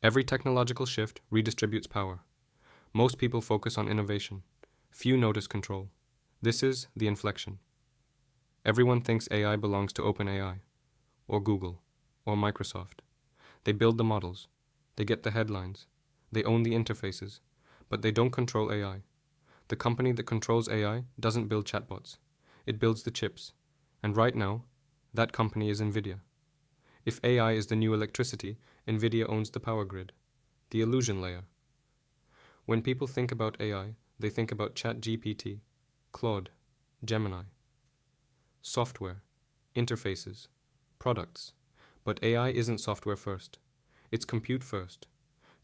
Every technological shift redistributes power. Most people focus on innovation. Few notice control. This is the inflection. Everyone thinks AI belongs to OpenAI, or Google, or Microsoft. They build the models. They get the headlines. They own the interfaces. But they don't control AI. The company that controls AI doesn't build chatbots. It builds the chips. And right now, that company is Nvidia. If AI is the new electricity, Nvidia owns the power grid, the illusion layer. When people think about AI, they think about ChatGPT, Claude, Gemini, software, interfaces, products. But AI isn't software first. It's compute first.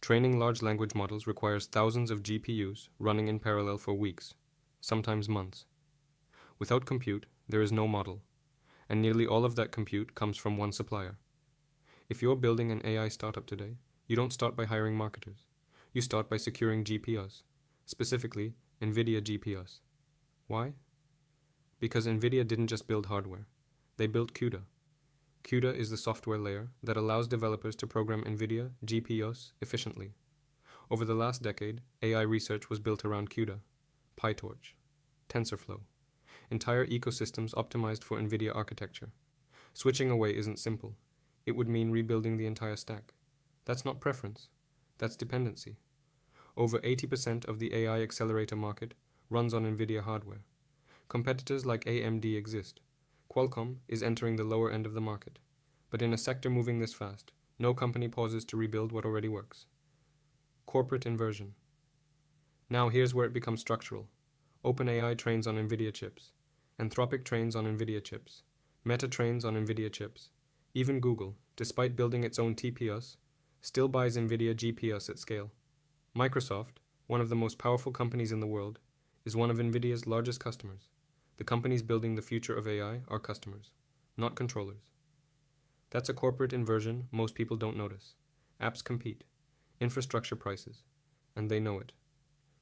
Training large language models requires thousands of GPUs running in parallel for weeks, sometimes months. Without compute, there is no model, and nearly all of that compute comes from one supplier. If you're building an AI startup today, you don't start by hiring marketers. You start by securing GPUs, specifically Nvidia GPUs. Why? Because Nvidia didn't just build hardware. They built CUDA. CUDA is the software layer that allows developers to program Nvidia GPUs efficiently. Over the last decade, AI research was built around CUDA, PyTorch, TensorFlow, entire ecosystems optimized for Nvidia architecture. Switching away isn't simple. It would mean rebuilding the entire stack. That's not preference. That's dependency. Over 80% of the AI accelerator market runs on Nvidia hardware. Competitors like AMD exist. Qualcomm is entering the lower end of the market. But in a sector moving this fast, no company pauses to rebuild what already works. Corporate inversion. Now here's where it becomes structural. OpenAI trains on Nvidia chips. Anthropic trains on Nvidia chips. Meta trains on Nvidia chips. Even Google, despite building its own TPUs, still buys Nvidia GPUs at scale. Microsoft, one of the most powerful companies in the world, is one of Nvidia's largest customers. The companies building the future of AI are customers, not controllers. That's a corporate inversion most people don't notice. Apps compete, infrastructure prices, and they know it.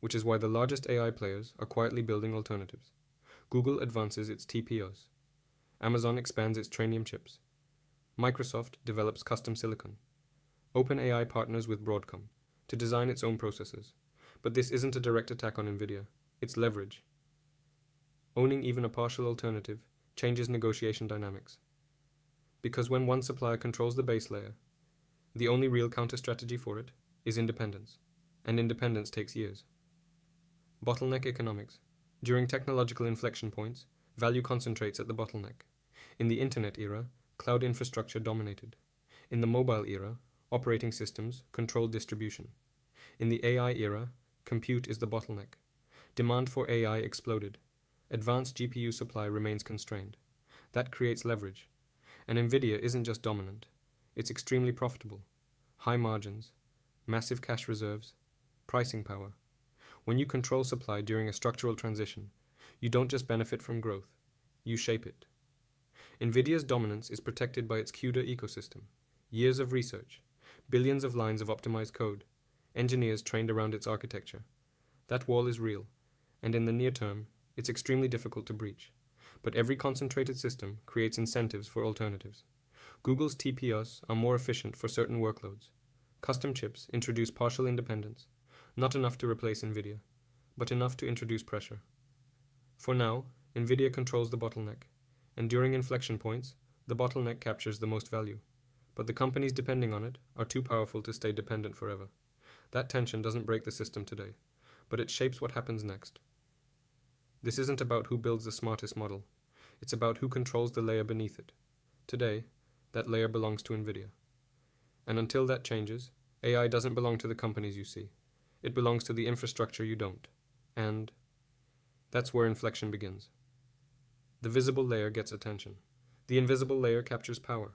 Which is why the largest AI players are quietly building alternatives. Google advances its TPUs. Amazon expands its Trainium chips. Microsoft develops custom silicon. OpenAI partners with Broadcom to design its own processors. But this isn't a direct attack on Nvidia. It's leverage. Owning even a partial alternative changes negotiation dynamics. Because when one supplier controls the base layer, the only real counter-strategy for it is independence. And independence takes years. Bottleneck economics. During technological inflection points, value concentrates at the bottleneck. In the internet era, cloud infrastructure dominated. In the mobile era, operating systems controlled distribution. In the AI era, compute is the bottleneck. Demand for AI exploded. Advanced GPU supply remains constrained. That creates leverage. And Nvidia isn't just dominant. It's extremely profitable. High margins, massive cash reserves, pricing power. When you control supply during a structural transition, you don't just benefit from growth, you shape it. Nvidia's dominance is protected by its CUDA ecosystem, years of research, billions of lines of optimized code, engineers trained around its architecture. That wall is real, and in the near term, it's extremely difficult to breach. But every concentrated system creates incentives for alternatives. Google's TPUs are more efficient for certain workloads. Custom chips introduce partial independence, not enough to replace Nvidia, but enough to introduce pressure. For now, Nvidia controls the bottleneck, and during inflection points, the bottleneck captures the most value. But the companies depending on it are too powerful to stay dependent forever. That tension doesn't break the system today, but it shapes what happens next. This isn't about who builds the smartest model. It's about who controls the layer beneath it. Today, that layer belongs to Nvidia. And until that changes, AI doesn't belong to the companies you see. It belongs to the infrastructure you don't. And that's where inflection begins. The visible layer gets attention. The invisible layer captures power.